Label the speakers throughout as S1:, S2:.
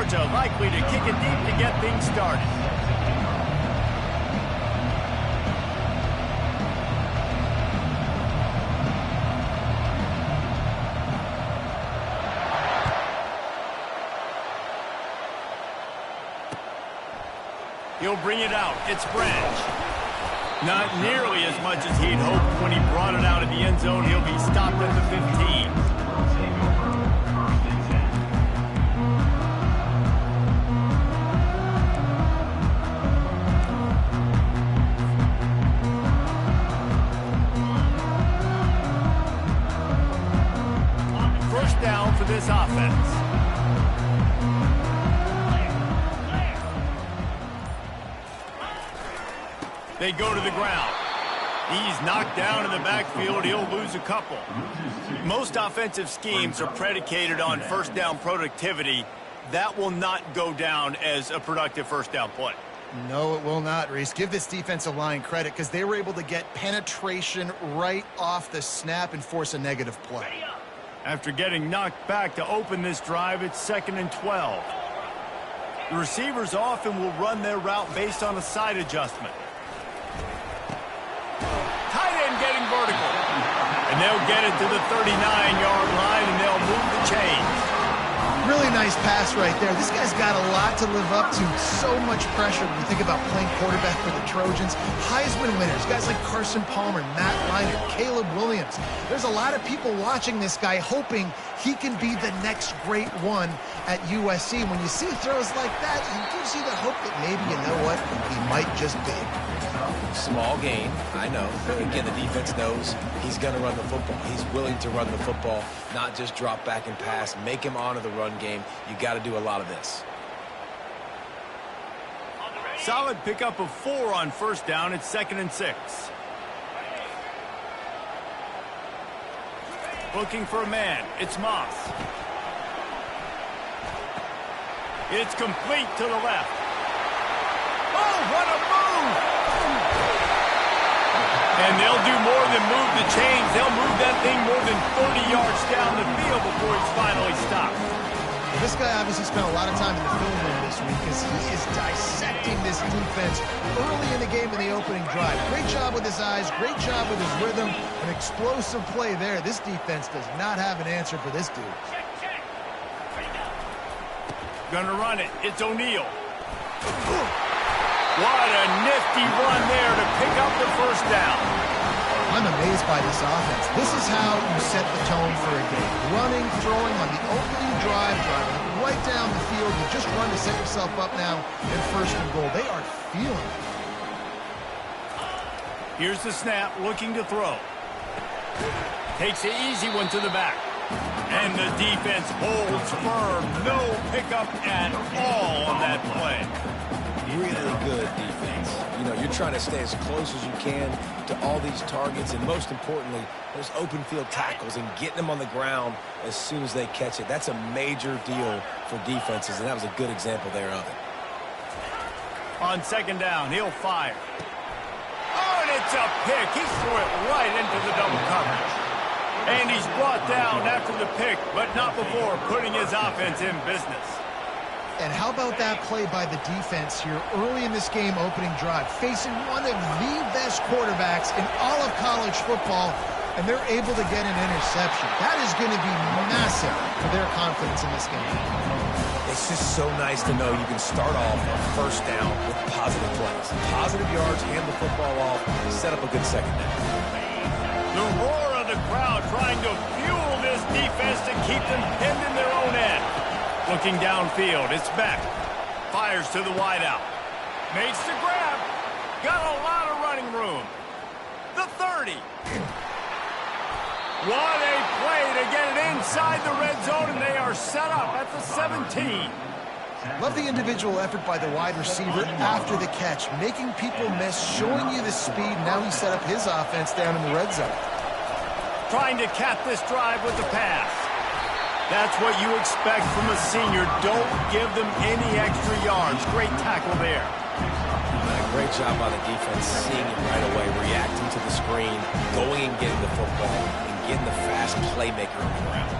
S1: Georgia likely to kick it deep to get things started. He'll bring it out. It's Branch. Not nearly as much as he'd hoped when he brought it out of the end zone. He'll be stopped at the 15. First down for this offense. They go to the ground. He's knocked down in the backfield. He'll lose a couple. Most offensive schemes are predicated on first down productivity. That will not go down as a productive first down play.
S2: No, it will not, Reese. Give this defensive line credit because they were able to get penetration right off the snap and force a negative play.
S1: After getting knocked back to open this drive, it's 2nd and 12. The receivers often will run their route based on a side adjustment. Getting vertical. And they'll get it to the 39-yard line, and they'll move the chains.
S2: Really nice pass right there. This guy's got a lot to live up to. So much pressure when you think about playing quarterback for the Trojans. Heisman winners, guys like Carson Palmer, Matt Leinart, Caleb Williams. There's a lot of people watching this guy hoping he can be the next great one at USC. When you see throws like that, it gives you the hope that maybe, you know what, he might just be.
S3: Small gain, I know. Again, the defense knows he's going to run the football. He's willing to run the football, not just drop back and pass, make him honor the run game. You got to do a lot of this.
S1: Solid pickup of 4 on first down. It's 2nd and 6. Looking for a man. It's Moss. It's complete to the left. Oh, what a move! And they'll do more than move the chains. They'll move that thing more than 30 yards down the field before he's finally stopped.
S2: This guy obviously spent a lot of time in the film room this week because he is dissecting this defense early in the game in the opening drive. Great job with his eyes, great job with his rhythm, an explosive play there. This defense does not have an answer for this dude.
S1: Gonna run it. It's O'Neal. What a nifty run there to pick up the first down.
S2: I'm amazed by this offense. This is how you set the tone for a game. Running, throwing on the opening drive, driving right down the field. You just run to set yourself up now in 1st and goal. They are feeling it.
S1: Here's the snap, looking to throw. Takes the easy one to the back. And the defense holds firm. No pickup at all on that play.
S3: Really good defense. You know, you're trying to stay as close as you can to all these targets, and most importantly, those open field tackles and getting them on the ground as soon as they catch it. That's a major deal for defenses, and that was a good example there of it.
S1: On 2nd down, he'll fire. Oh, and it's a pick. He threw it right into the double coverage. And he's brought down after the pick, but not before putting his offense in business.
S2: And how about that play by the defense here early in this game opening drive, facing one of the best quarterbacks in all of college football, and they're able to get an interception. That is going to be massive for their confidence in this game.
S3: It's just so nice to know you can start off on first down with positive plays. Positive yards, hand the football off, set up a good second down.
S1: The roar of the crowd trying to fuel this defense to keep them pinned in their own end. Looking downfield, it's Beck. Fires to the wideout. Makes the grab. Got a lot of running room. The 30. What a play to get it inside the red zone, and they are set up at the 17.
S2: Love the individual effort by the wide receiver after the catch, making people miss, showing you the speed. Now he set up his offense down in the red zone.
S1: Trying to cap this drive with the pass. That's what you expect from a senior. Don't give them any extra yards. Great tackle there.
S3: Great job by the defense, seeing it right away, reacting to the screen, going and getting the football, and getting the fast playmaker on the ground.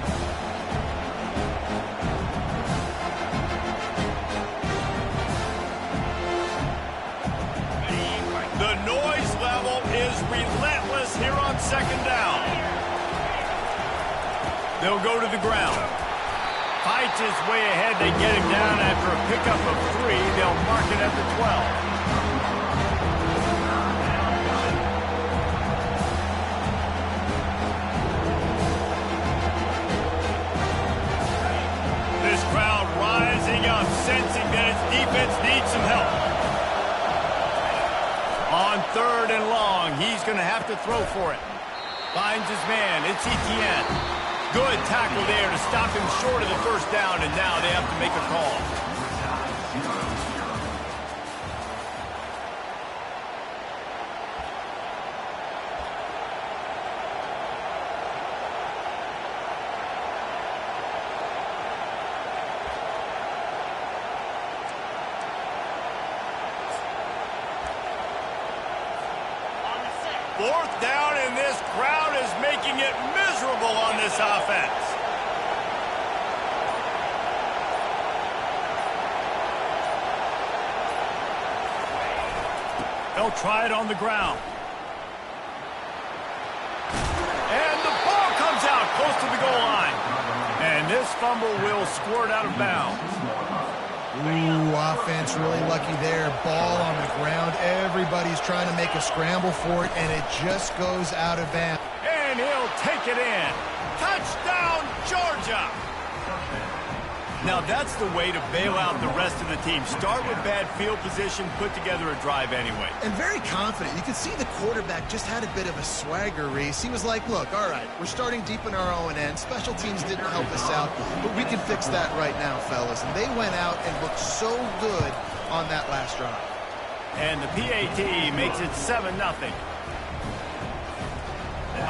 S1: noise level is relentless here on second down. They'll go to the ground. Fights his way ahead. They get him down after a pickup of 3. They'll mark it at the 12. This crowd rising up, sensing that its defense needs some help. On 3rd and long, he's going to have to throw for it. Finds his man. It's Etienne. Good tackle there to stop him short of the first down, and now they have to make a call. Fourth down, and this crowd is making it miserable on this offense. They'll try it on the ground. And the ball comes out close to the goal line. And this fumble will squirt out of bounds.
S2: Ooh, offense really lucky there. Ball on the ground. Everybody's trying to make a scramble for it, and it just goes out of bounds.
S1: And he'll take it in. Touchdown, Georgia! Now that's the way to bail out the rest of the team. Start with bad field position, put together a drive anyway.
S2: And very confident. You can see the quarterback just had a bit of a swagger, Reese. He was like, look, all right, we're starting deep in our own end. Special teams didn't help us out, but we can fix that right now, fellas. And they went out and looked so good on that last drive.
S1: And the PAT makes it 7-0.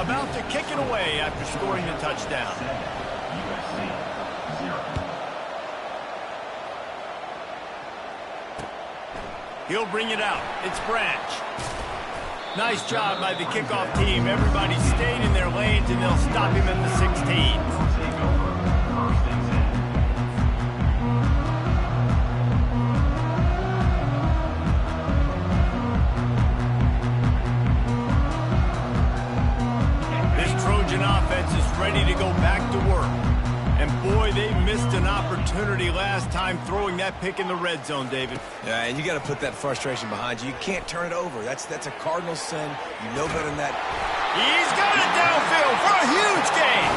S1: About to kick it away after scoring the touchdown. He'll bring it out. It's Branch. Nice job by the kickoff team. Everybody stayed in their lanes, and they'll stop him at the 16. Offense is ready to go back to work. And boy, they missed an opportunity last time throwing that pick in the red zone, David.
S3: Yeah, and you got to put that frustration behind you. You can't turn it over. That's a Cardinal sin. You know better than that.
S1: He's got it downfield for a huge gain.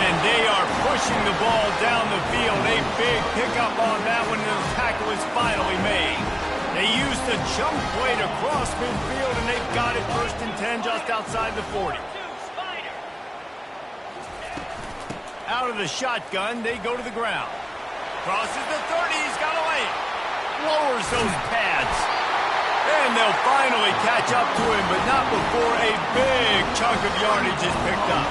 S1: And they are pushing the ball down the field. A big pickup on that one, and the tackle is finally made. They used the jump play to cross midfield, and they've got it 1st and 10 just outside the 40. Out of the shotgun, they go to the ground. Crosses the 30, he's got a lane. Lowers those pads. And they'll finally catch up to him, but not before a big chunk of yardage is picked up.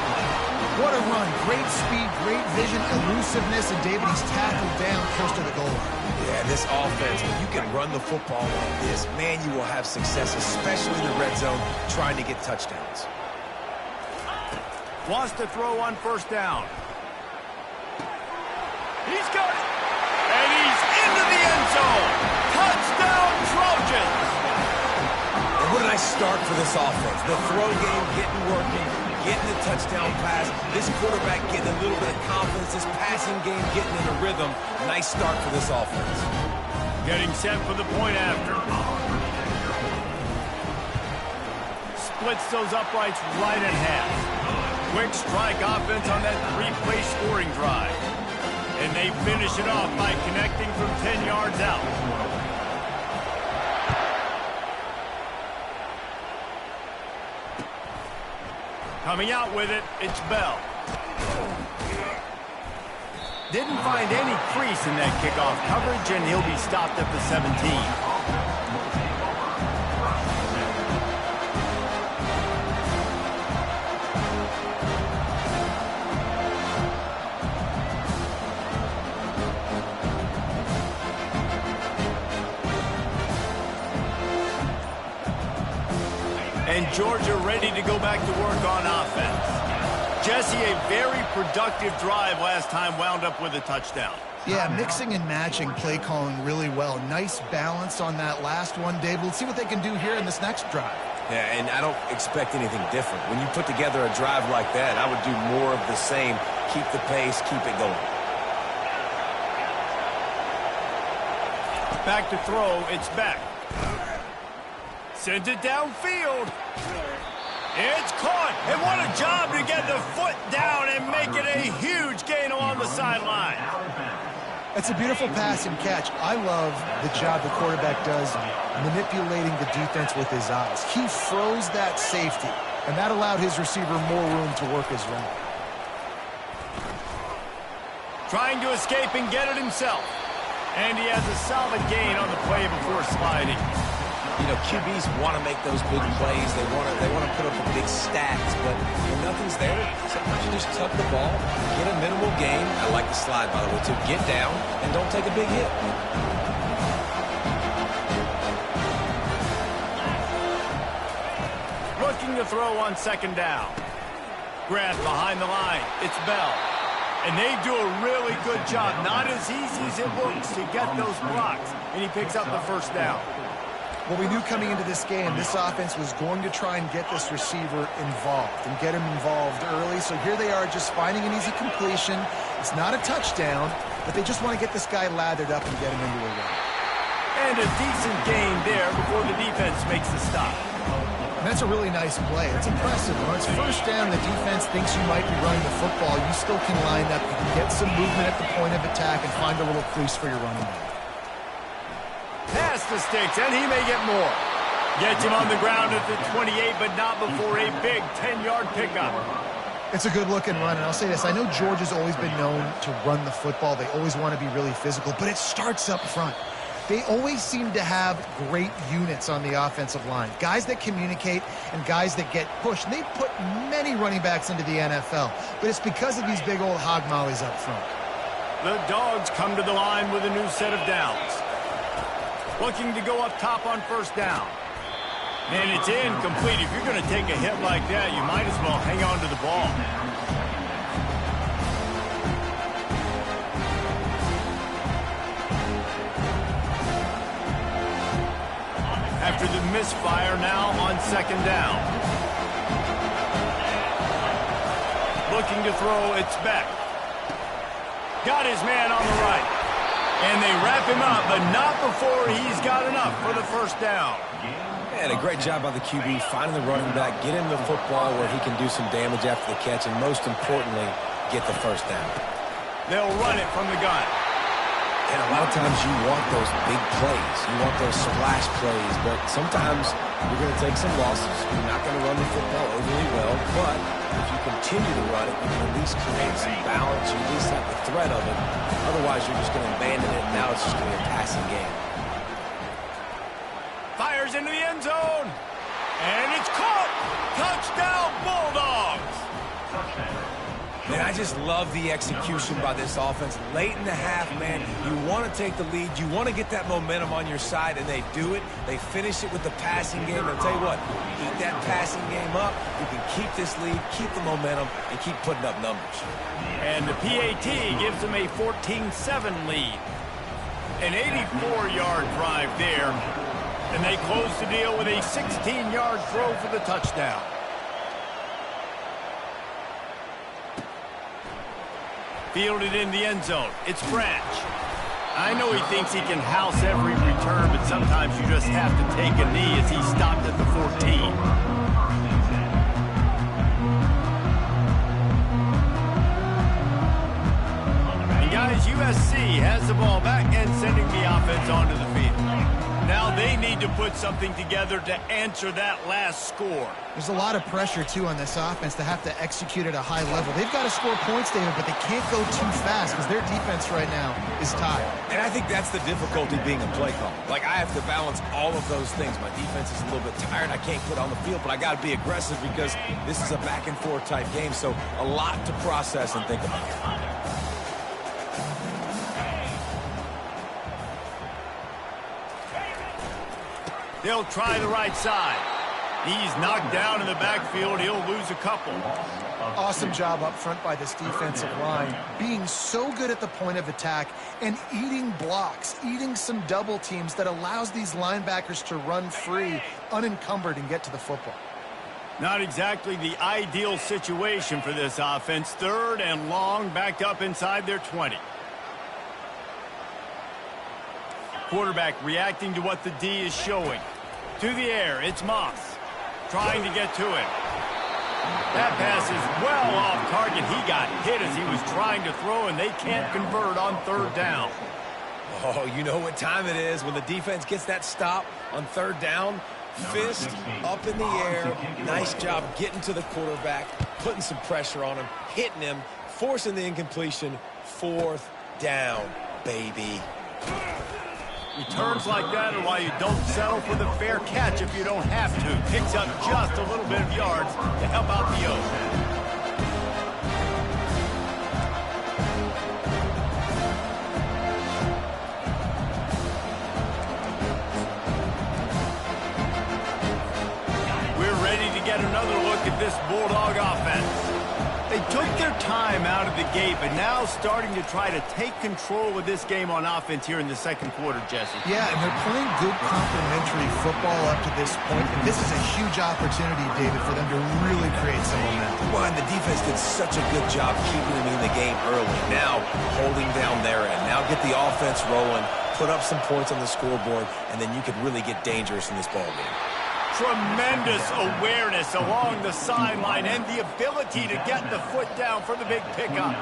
S2: What a run. Great speed, great vision, elusiveness, and David, he's tackled down close to the goal line.
S3: Yeah, this offense, when you can run the football like this, man, you will have success, especially in the red zone, trying to get touchdowns.
S1: Wants to throw on 1st down. He's got it. And he's into the end zone. Touchdown, Trojans.
S3: And what a nice start for this offense. The throw game getting working, getting the touchdown pass. This quarterback getting a little bit of confidence. This passing game getting in a rhythm. Nice start for this offense.
S1: Getting set for the point after. Splits those uprights right in half. Quick strike offense on that 3-play scoring drive. And they finish it off by connecting from 10 yards out. Coming out with it, it's Bell. Didn't find any crease in that kickoff coverage, and he'll be stopped at the 17. And Georgia ready to go back to work on offense. Jesse, a very productive drive last time wound up with a touchdown.
S2: Yeah, mixing and matching play calling really well. Nice balance on that last one, Dave. Let's see what they can do here in this next drive.
S3: Yeah, and I don't expect anything different. When you put together a drive like that, I would do more of the same. Keep the pace, keep it going.
S1: Back to throw, it's back. Sends it downfield. It's caught, and what a job to get the foot down and make it a huge gain along the sideline.
S2: It's a beautiful pass and catch. I love the job the quarterback does manipulating the defense with his eyes. He froze that safety, and that allowed his receiver more room to work his route.
S1: Trying to escape and get it himself. And he has a solid gain on the play before sliding.
S3: You know, QBs want to make those big plays. They want to put up the big stats, but when nothing's there, sometimes you just tuck the ball, get a minimal gain. I like the slide, by the way, too. Get down and don't take a big hit.
S1: Looking to throw on second down. Grant behind the line. It's Bell. And they do a really good job. Not as easy as it looks to get those blocks. And he picks up the first down.
S2: Well, we knew coming into this game, this offense was going to try and get this receiver involved and get him involved early. So here they are just finding an easy completion. It's not a touchdown, but they just want to get this guy lathered up and get him into a run.
S1: And a decent gain there before the defense makes the stop.
S2: And that's a really nice play. It's impressive. When it's first down, the defense thinks you might be running the football. You still can line up. You can get some movement at the point of attack and find a little crease for your running back.
S1: Pass the sticks, and he may get more. Gets him on the ground at the 28, but not before a big 10-yard pickup.
S2: It's a good-looking run, and I'll say this. I know Georgia's always been known to run the football. They always want to be really physical, but it starts up front. They always seem to have great units on the offensive line. Guys that communicate and guys that get pushed. And they put many running backs into the NFL, but it's because of these big old hog mollies up front.
S1: The Dogs come to the line with a new set of downs. Looking to go up top on first down. And it's incomplete. If you're going to take a hit like that, you might as well hang on to the ball. After the misfire, now on second down. Looking to throw, it's back. Got his man on the right. And they wrap him up, but not before he's got enough for the first down.
S3: And a great job by the QB, finding the running back, get him the football where he can do some damage after the catch, and most importantly, get the first down.
S1: They'll run it from the gun.
S3: And a lot of times you want those big plays. You want those splash plays, but sometimes you're going to take some losses. You're not going to run the football overly well, but if you continue to run it, you can at least create some balance. You at least have the threat of it. Otherwise, you're just going to abandon it, and now it's just going to be a passing game.
S1: Fires into the end zone. And it's caught. Touchdown, Bulldogs.
S3: Man, I just love the execution by this offense. Late in the half, man, you want to take the lead. You want to get that momentum on your side, and they do it. They finish it with the passing game. I'll tell you what, keep that passing game up. You can keep this lead, keep the momentum, and keep putting up numbers.
S1: And the PAT gives them a 14-7 lead. An 84-yard drive there. And they close the deal with a 16-yard throw for the touchdown. Fielded in the end zone. It's Branch. I know he thinks he can house every return, but sometimes you just have to take a knee as he stopped at the 14. And guys, USC has the ball back and sending the offense onto the field. Now they need to put something together to answer that last score.
S2: There's a lot of pressure, too, on this offense to have to execute at a high level. They've got to score points, David, but they can't go too fast because their defense right now is tired.
S3: And I think that's the difficulty being a play call. Like, I have to balance all of those things. My defense is a little bit tired. I can't put on the field, but I got to be aggressive because this is a back-and-forth type game, so a lot to process and think about.
S1: They'll try the right side. He's knocked down in the backfield. He'll lose a couple.
S2: Awesome job up front by this defensive line, being so good at the point of attack and eating blocks, eating some double teams that allows these linebackers to run free, unencumbered, and get to the football.
S1: Not exactly the ideal situation for this offense. 3rd and long, backed up inside their 20. Quarterback reacting to what the D is showing. To the air, it's Moss. Trying to get to it. That pass is well off target. He got hit as he was trying to throw, and they can't convert on 3rd down.
S3: Oh, you know what time it is when the defense gets that stop on 3rd down. Fist up in the air. Nice job getting to the quarterback, putting some pressure on him, hitting him, forcing the incompletion. 4th down, baby.
S1: Returns like that are why you don't settle for the fair catch if you don't have to. Picks up just a little bit of yards to help out the O's. Get another look at this Bulldog offense. They took their time out of the gate, but now starting to try to take control of this game on offense here in the 2nd quarter, Jesse.
S2: Yeah, and they're playing good complementary football up to this point, and this is a huge opportunity, David, for them to really create some momentum.
S3: Well, and the defense did such a good job keeping them in the game early. Now holding down their end. Now get the offense rolling, put up some points on the scoreboard, and then you could really get dangerous in this ballgame.
S1: Tremendous awareness along the sideline and the ability to get the foot down for the big pickup.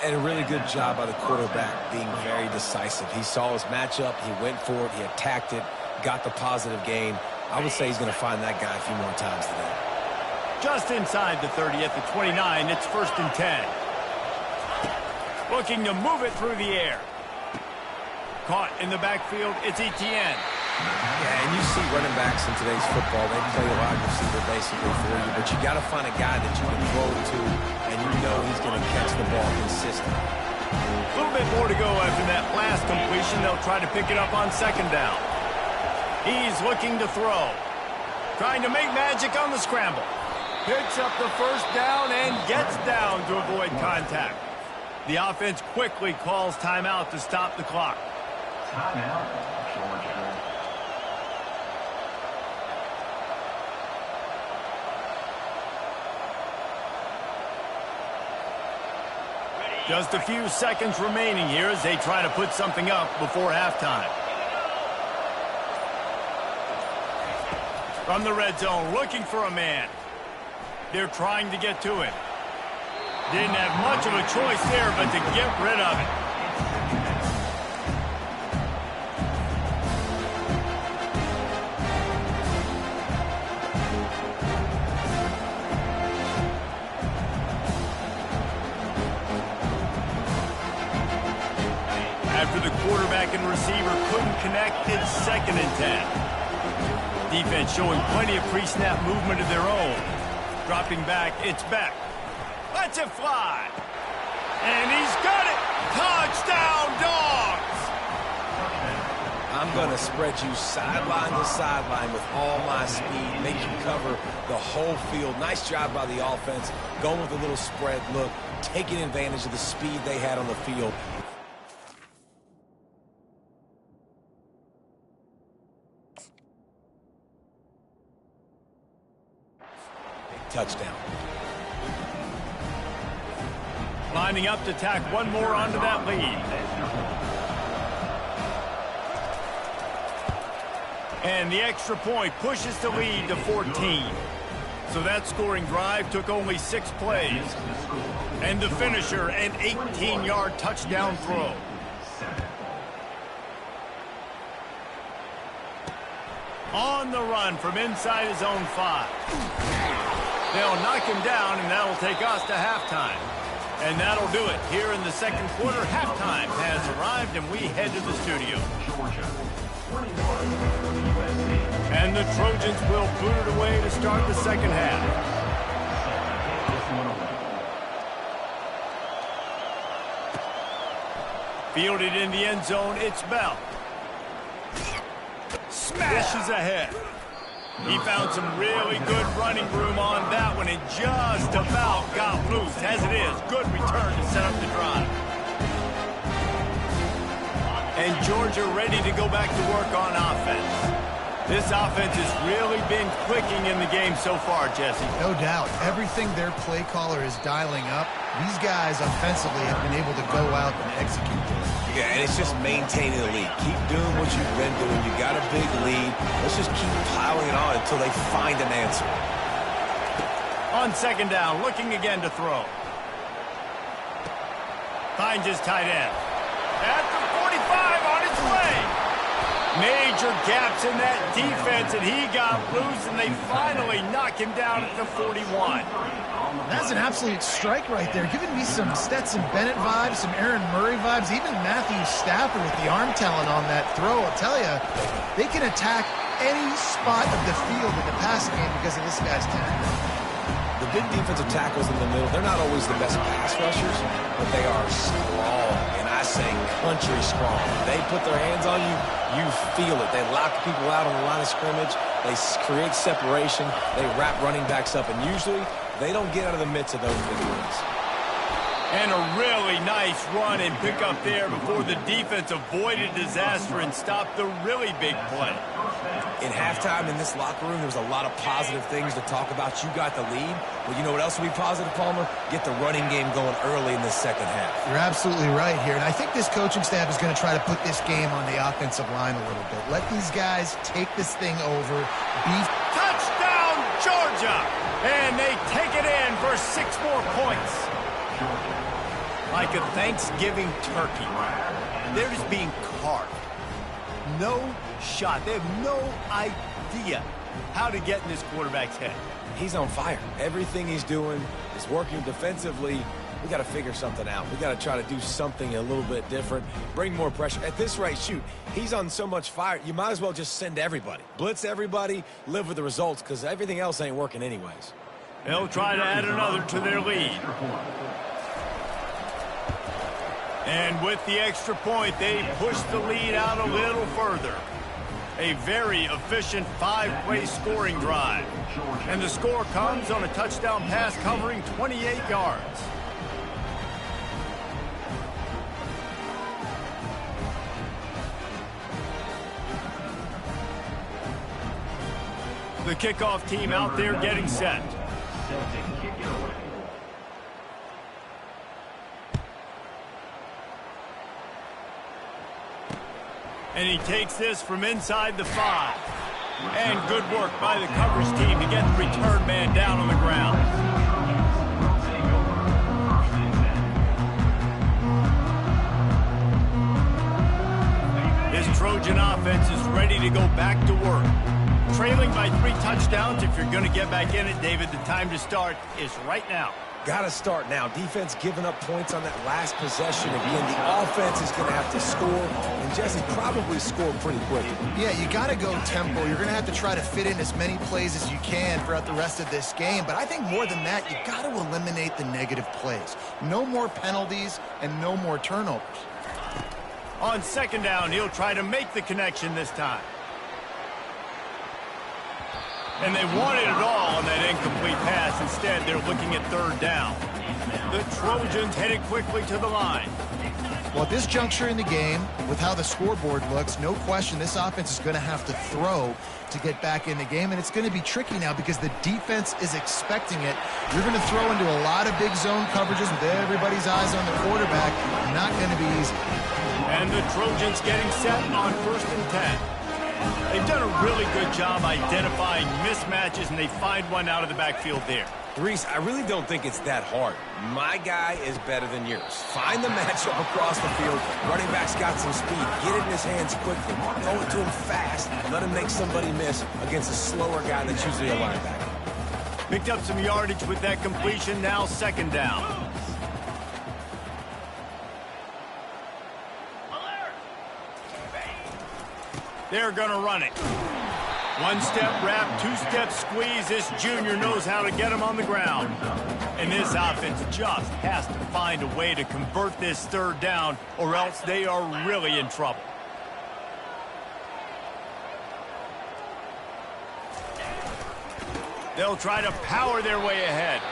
S3: And a really good job by the quarterback being very decisive. He saw his matchup, he went for it, he attacked it, got the positive gain. I would say he's going to find that guy a few more times today.
S1: Just inside the 30 at the 29, it's 1st and 10. Looking to move it through the air. Caught in the backfield, it's Etienne.
S3: Yeah, and you see running backs in today's football, they play a wide receiver basically for you, but you got to find a guy that you can throw to, and you know he's going to catch the ball consistently.
S1: A little bit more to go after that last completion. They'll try to pick it up on 2nd down. He's looking to throw. Trying to make magic on the scramble. Picks up the 1st down and gets down to avoid contact. The offense quickly calls timeout to stop the clock.
S4: Timeout, Georgia.
S1: Just a few seconds remaining here as they try to put something up before halftime. From the red zone, looking for a man. They're trying to get to it. Didn't have much of a choice there, but to get rid of it. After the quarterback and receiver couldn't connect, it's 2nd and 10. Defense showing plenty of pre-snap movement of their own. Dropping back, it's Beck. Lets it fly. And he's got it. Touchdown, Dogs!
S3: I'm going to spread you sideline to sideline with all my speed, make you cover the whole field. Nice job by the offense, going with a little spread look, taking advantage of the speed they had on the field. Touchdown.
S1: Lining up to tack one more onto that lead. And the extra point pushes the lead to 14. So that scoring drive took only 6 plays. And the finisher, an 18-yard touchdown throw. On the run from inside his own 5. They'll knock him down, and that'll take us to halftime. And that'll do it. Here in the 2nd quarter, halftime has arrived, and we head to the studio. And the Trojans will boot it away to start the 2nd half. Fielded in the end zone, it's Bell. Smashes ahead. He found some really good running room on that one and just about got loose. As it is, good return to set up the drive. And Georgia ready to go back to work on offense. This offense has really been clicking in the game so far, Jesse.
S2: No doubt. Everything their play caller is dialing up, these guys offensively have been able to go out and execute this.
S3: Yeah, and it's just maintaining the lead. Keep doing what you've been doing. You got a big lead. Let's just keep piling it on until they find an answer.
S1: On second down, looking again to throw. Finds his tight end. At the 45, on its way. Major gaps in that defense, and he got loose, and they finally knock him down at the 41.
S2: That's an absolute strike right there, giving me some Stetson Bennett vibes, some Aaron Murray vibes, even Matthew Stafford with the arm talent on that throw. I'll tell you, they can attack any spot of the field in the passing game because of this guy's talent.
S3: The big defensive tackles in the middle, they're not always the best pass rushers, but they are strong, and I say country strong. They put their hands on you, you feel it. They lock people out on the line of scrimmage. They create separation. They wrap running backs up, and usually they don't get out of the midst of those big ones.
S1: And a really nice run and pick up there before the defense avoided disaster and stopped the really big play.
S3: In halftime in this locker room, there was a lot of positive things to talk about. You got the lead. But you know what else will be positive, Palmer? Get the running game going early in the second half.
S2: You're absolutely right here. And I think this coaching staff is going to try to put this game on the offensive line a little bit. Let these guys take this thing over.
S1: Touchdown, Georgia! And they take it in for 6 more points. Like a Thanksgiving turkey. They're just being carved. No shot. They have no idea how to get in this quarterback's head.
S3: He's on fire. Everything he's doing is working defensively. We got to figure something out. We got to try to do something a little bit different. Bring more pressure. At this rate, shoot, he's on so much fire, you might as well just send everybody. Blitz everybody, live with the results, because everything else ain't working anyways.
S1: They'll try to add another to their lead. And with the extra point, they push the lead out a little further. A very efficient 5-play scoring drive. And the score comes on a touchdown pass covering 28 yards. The kickoff team out there getting set. And he takes this from inside the 5. And good work by the coverage team to get the return man down on the ground. This Trojan offense is ready to go back to work. Trailing by 3 touchdowns. If you're going to get back in it, David, the time to start is right now.
S3: Got to start now. Defense giving up points on that last possession. Again, the offense is going to have to score, and Jesse probably score pretty quickly.
S2: Yeah, you got to go tempo. You're going to have to try to fit in as many plays as you can throughout the rest of this game. But I think more than that, you got to eliminate the negative plays. No more penalties and no more turnovers.
S1: On second down, he'll try to make the connection this time. And they wanted it all on that incomplete pass. Instead, they're looking at third down. The Trojans headed quickly to the line.
S2: Well, at this juncture in the game, with how the scoreboard looks, no question this offense is going to have to throw to get back in the game. And it's going to be tricky now because the defense is expecting it. You're going to throw into a lot of big zone coverages with everybody's eyes on the quarterback. Not going to be easy.
S1: And the Trojans getting set on 1st and 10. They've done a really good job identifying mismatches, and they find one out of the backfield there.
S3: Reese, I really don't think it's that hard. My guy is better than yours. Find the matchup across the field. Running back's got some speed. Get it in his hands quickly. Throw it to him fast. Let him make somebody miss against a slower guy that's usually a linebacker.
S1: Picked up some yardage with that completion. Now second down. They're going to run it. 1-step wrap, 2-step squeeze. This junior knows how to get him on the ground. And this offense just has to find a way to convert this third down, or else they are really in trouble. They'll try to power their way ahead.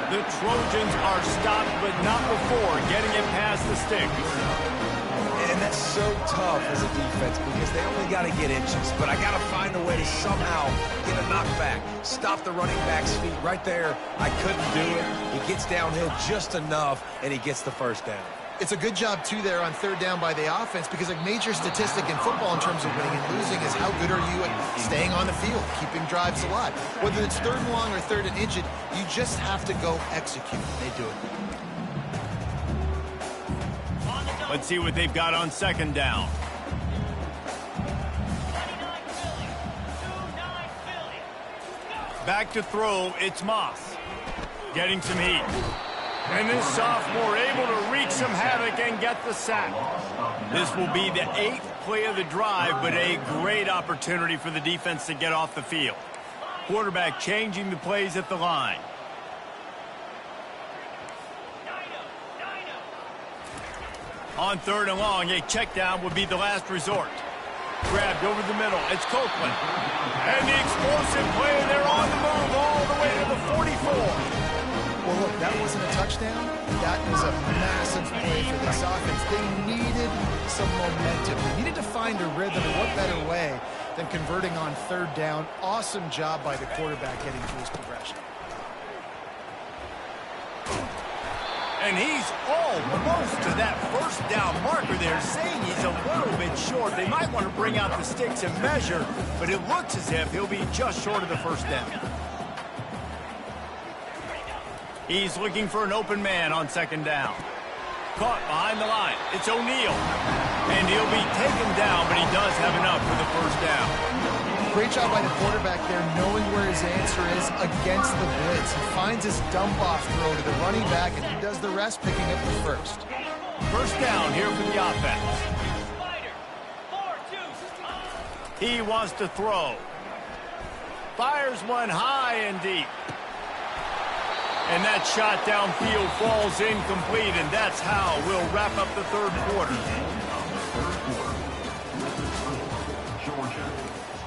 S1: The Trojans are stopped, but not before getting it past the sticks.
S3: And that's so tough as a defense because they only got to get inches. But I got to find a way to somehow get a knockback. Stop the running back's feet right there. I couldn't do it. He gets downhill just enough, and he gets the first down.
S2: It's a good job, too, there on third down by the offense because a major statistic in football in terms of winning and losing is how good are you at staying on the field, keeping drives alive. Whether it's third and long or third and inches, you just have to go execute. They do it.
S1: Let's see what they've got on second down. Back to throw, it's Moss. Getting some heat. And this sophomore able to wreak some havoc and get the sack. This will be the 8th play of the drive, but a great opportunity for the defense to get off the field. Quarterback changing the plays at the line. On third and long, a check down would be the last resort. Grabbed over the middle. It's Copeland. And the explosive play. They're on the move all the way to the 44.
S2: Well, look, that wasn't a touchdown. That was a massive play for this offense. They needed some momentum. They needed to find a rhythm. And what better way than converting on third down? Awesome job by the quarterback getting to his progression.
S1: And he's almost to that first down marker there, saying he's a little bit short. They might want to bring out the sticks and measure, but it looks as if he'll be just short of the first down. He's looking for an open man on second down. Caught behind the line. It's O'Neal. And he'll be taken down, but he does have enough for the first down.
S2: Great job by the quarterback there, knowing where his answer is against the blitz. He finds his dump-off throw to the running back, and he does the rest, picking up the first.
S1: First down here for the offense. He wants to throw. Fires one high and deep. And that shot downfield falls incomplete, and that's how we'll wrap up the third quarter.
S4: Georgia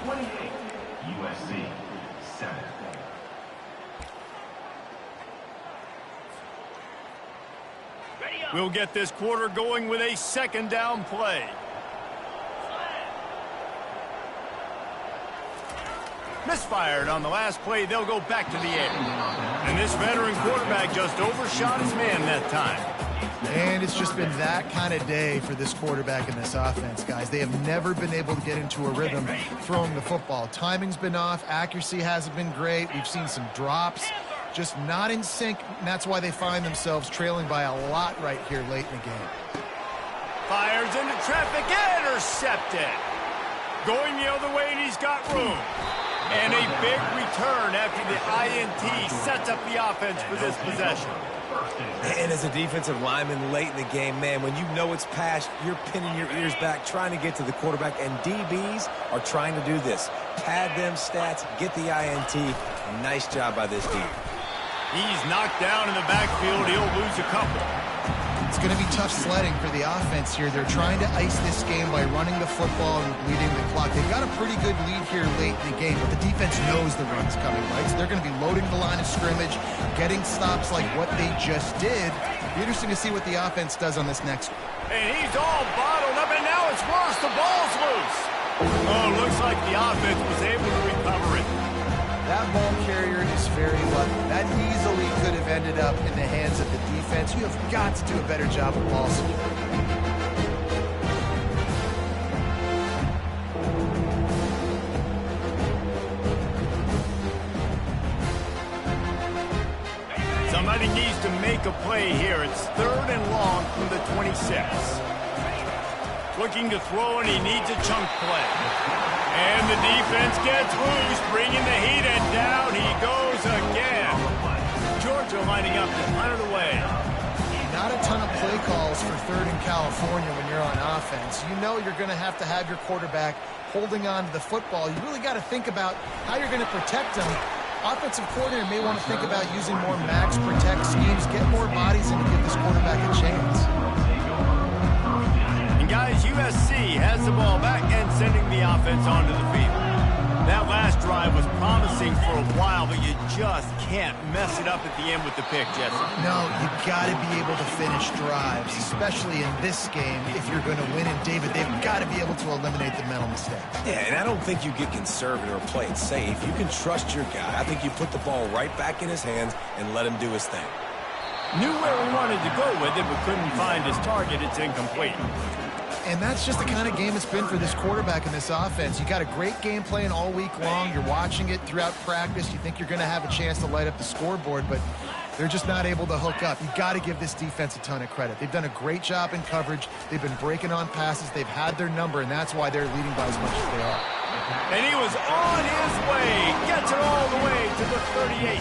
S4: 28, USC 7.
S1: We'll get this quarter going with a second down play. Misfired on the last play. They'll go back to the air. And this veteran quarterback just overshot his man that time.
S2: And it's just been that kind of day for this quarterback in this offense, guys. They have never been able to get into a rhythm throwing the football. Timing's been off. Accuracy hasn't been great. We've seen some drops. Just not in sync, and that's why they find themselves trailing by a lot right here late in the game.
S1: Fires into traffic, intercepted. Going the other way, and he's got room. And a big return after the INT sets up the offense for this possession.
S3: And as a defensive lineman late in the game, man, when you know it's past, you're pinning your ears back, trying to get to the quarterback, and DBs are trying to do this. Pad them stats, get the INT. Nice job by this dude.
S1: He's knocked down in the backfield. He'll lose a couple.
S2: It's going to be tough sledding for the offense here. They're trying to ice this game by running the football and bleeding the clock. They've got a pretty good lead here late in the game, but the defense knows the run's coming, right? So they're going to be loading the line of scrimmage, getting stops like what they just did. Be interesting to see what the offense does on this next one.
S1: And he's all bottled up, and now it's worse. The ball's loose. Oh, looks like the offense was able to recover it.
S2: That ball carrier is very lucky. That easily could have ended up in the hands of the defense. You have got to do a better job of ball security.
S1: Somebody needs to make a play here. It's third and long from the 26. Looking to throw, and he needs a chunk play. And the defense gets loose, bringing the heat, and down he goes again. Georgia lining up to punt it away.
S2: Not a ton of play calls for third in California when you're on offense. You know you're going to have your quarterback holding on to the football. You really got to think about how you're going to protect him. Offensive coordinator may want to think about using more max protect schemes, get more bodies in to give this quarterback a chance.
S1: And guys, USC has the ball back and sending the offense onto the field. That last drive was promising for a while, but you just can't mess it up at the end with the pick, Jesse.
S2: No, you got to be able to finish drives, especially in this game. If you're going to win, and David, they've got to be able to eliminate the mental mistakes.
S3: Yeah, and I don't think you get conservative or play it safe. You can trust your guy. I think you put the ball right back in his hands and let him do his thing.
S1: Knew where he wanted to go with it, but couldn't find his target. It's incomplete.
S2: And that's just the kind of game it's been for this quarterback in this offense. You got a great game plan all week long. You're watching it throughout practice. You think you're going to have a chance to light up the scoreboard, but they're just not able to hook up. You got to give this defense a ton of credit. They've done a great job in coverage. They've been breaking on passes. They've had their number, and that's why they're leading by as much as they are.
S1: And he was on his way. Gets it all the way to the 38.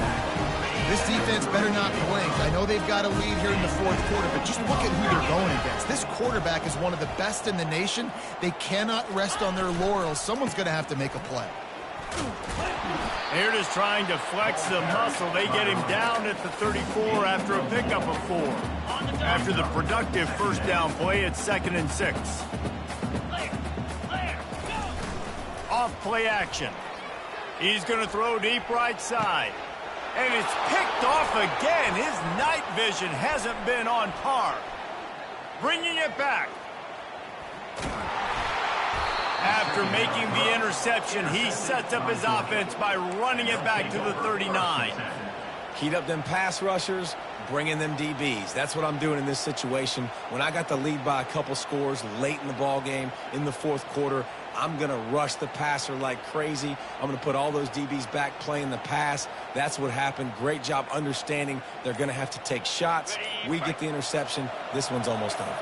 S2: This defense better not blink. I know they've got a lead here in the fourth quarter, but just look at who they're going against. This quarterback is one of the best in the nation. They cannot rest on their laurels. Someone's going to have to make a play.
S1: They're just trying to flex the muscle. They get him down at the 34 after a pickup of 4. After the productive first down play, it's 2nd and 6. Off play action. He's going to throw deep right side. And it's picked off again. His night vision hasn't been on par. Bringing it back. After making the interception, he sets up his offense by running it back to the 39.
S3: Heat up them pass rushers, bring in them DBs. That's what I'm doing in this situation. When I got the lead by a couple scores late in the ball game in the fourth quarter, I'm going to rush the passer like crazy. I'm going to put all those DBs back playing the pass. That's what happened. Great job understanding they're going to have to take shots. We get the interception. This one's almost over.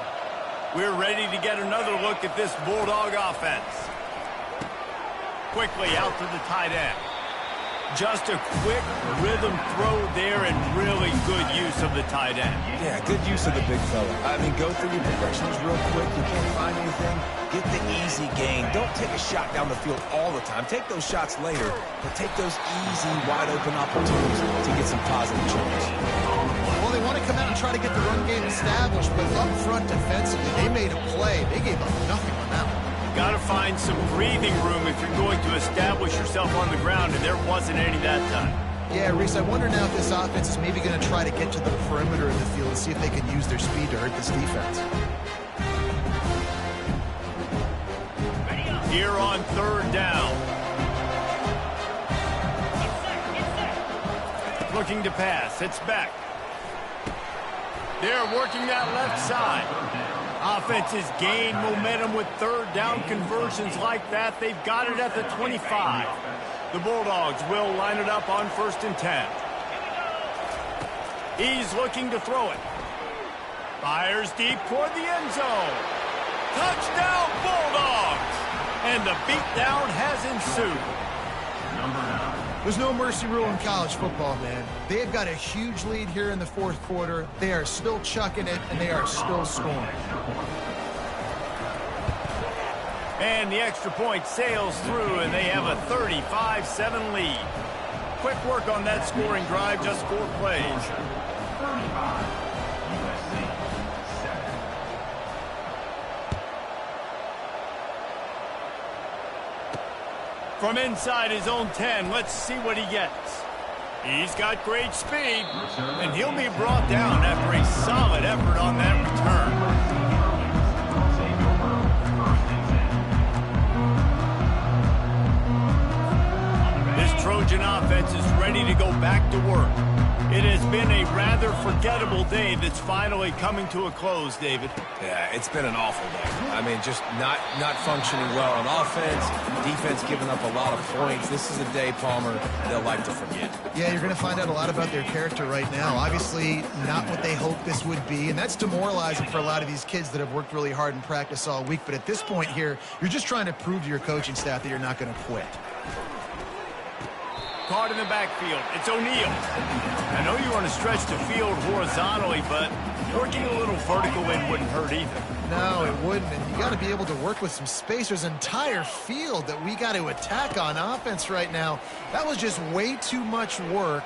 S1: We're ready to get another look at this Bulldog offense. Quickly out to the tight end. Just a quick rhythm throw there and really good use of the tight end.
S3: Yeah, good use of the big fella. I mean, go through your progressions real quick. You can't find anything. Get the easy gain. Don't take a shot down the field all the time. Take those shots later, but take those easy, wide-open opportunities to get some positive choice.
S2: Well, they want to come out and try to get the run game established, but up front defensively, they made a play. They gave up nothing on that one.
S1: Got to find some breathing room if you're going to establish yourself on the ground, and there wasn't any that time.
S2: Yeah, Reese, I wonder now if this offense is maybe going to try to get to the perimeter of the field and see if they can use their speed to hurt this defense.
S1: Here on 3rd down. Looking to pass. It's back. They're working that left side. Offense has gained momentum with 3rd down conversions like that. They've got it at the 25. The Bulldogs will line it up on 1st and 10. He's looking to throw it. Fires deep toward the end zone. Touchdown, Bulldogs! And the beatdown has ensued.
S2: There's no mercy rule in college football, man. They've got a huge lead here in the fourth quarter. They are still chucking it, and they are still scoring.
S1: And the extra point sails through, and they have a 35-7 lead. Quick work on that scoring drive, just 4 plays.
S4: 35, USC 7.
S1: From inside his own 10, let's see what he gets. He's got great speed, and he'll be brought down after a solid effort on that return. This Trojan offense is ready to go back to work. It has been a rather forgettable day that's finally coming to a close, David.
S3: Yeah, it's been an awful day. I mean, just not functioning well on offense, defense giving up a lot of points. This is a day, Palmer, they'll like to forget.
S2: Yeah, you're going to find out a lot about their character right now. Obviously, not what they hoped this would be, and that's demoralizing for a lot of these kids that have worked really hard in practice all week. But at this point here, you're just trying to prove to your coaching staff that you're not going to quit.
S1: Caught in the backfield. It's O'Neal. I know you want to stretch the field horizontally, but working a little vertical in wouldn't hurt either.
S2: No, it wouldn't, and you got to be able to work with some space. There's an entire field that we got to attack on offense right now. That was just way too much work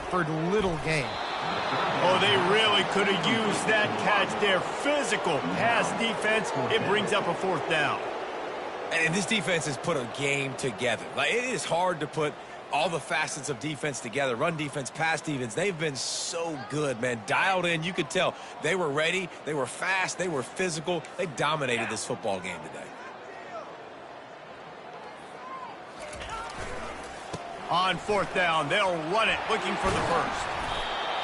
S2: for little gain.
S1: Oh, they really could have used that catch there. Physical pass defense. It brings up a 4th down.
S3: And this defense has put a game together. Like, it is hard to put all the facets of defense together. Run defense, pass defense. They've been so good, man. Dialed in. You could tell they were ready. They were fast. They were physical. They dominated this football game today.
S1: On fourth down, they'll run it, looking for the first.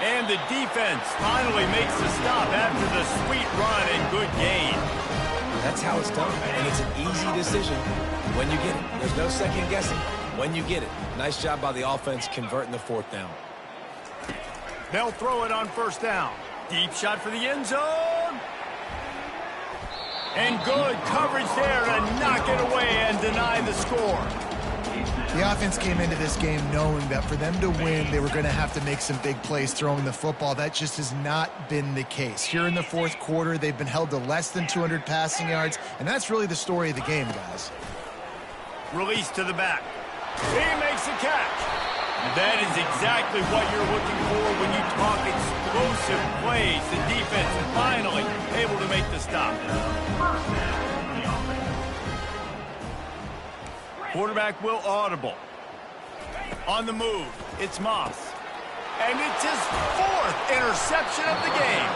S1: And the defense finally makes the stop after the sweet run and good gain.
S3: That's how it's done, and it's an easy decision when you get it. There's no second guessing when you get it. Nice job by the offense converting the fourth down.
S1: They'll throw it on first down. Deep shot for the end zone. And good coverage there to knock it away and deny the score.
S2: The offense came into this game knowing that for them to win, they were going to have to make some big plays throwing the football. That just has not been the case. Here in the fourth quarter, they've been held to less than 200 passing yards, and that's really the story of the game, guys.
S1: Release to the back. He makes a catch. That is exactly what you're looking for when you talk explosive plays. The defense finally able to make the stop. Quarterback will audible. On the move, it's Moss. And it's his fourth interception of the game.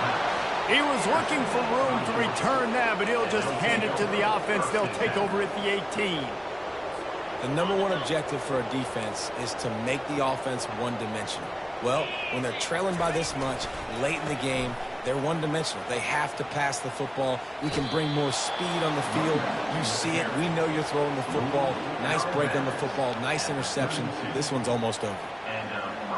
S1: He was looking for room to return that, but he'll just hand it to the offense. They'll take over at the 18.
S3: The number one objective for a defense is to make the offense one-dimensional. Well, when they're trailing by this much late in the game, they're one-dimensional. They have to pass the football. We can bring more speed on the field. You see it. We know you're throwing the football. Nice break on the football. Nice interception. This one's almost over.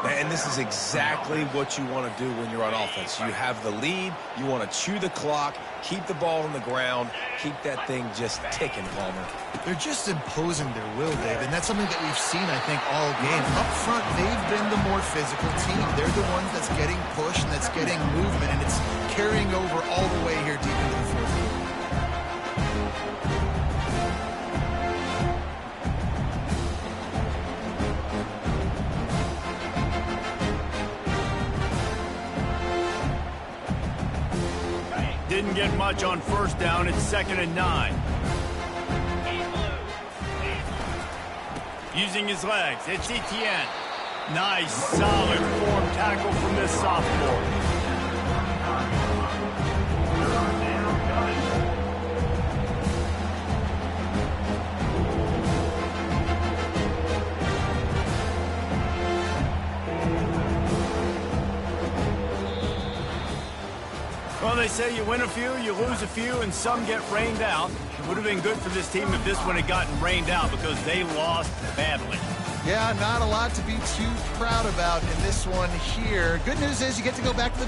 S3: And this is exactly what you want to do when you're on offense. You have the lead. You want to chew the clock, keep the ball on the ground, keep that thing just ticking, Palmer.
S2: They're just imposing their will, Dave, and that's something that we've seen, I think, all game. Up front, they've been the more physical team. They're the ones that's getting pushed and that's getting movement, and it's carrying over all the way here deep into the fourth quarter.
S1: Didn't get much on first down. It's 2nd and 9. Using his legs, it's Etienne. Nice, solid form tackle from this sophomore. Well, they say you win a few, you lose a few, and some get rained out. It would have been good for this team if this one had gotten rained out because they lost badly.
S2: Yeah, not a lot to be too proud about in this one here. Good news is you get to go back to the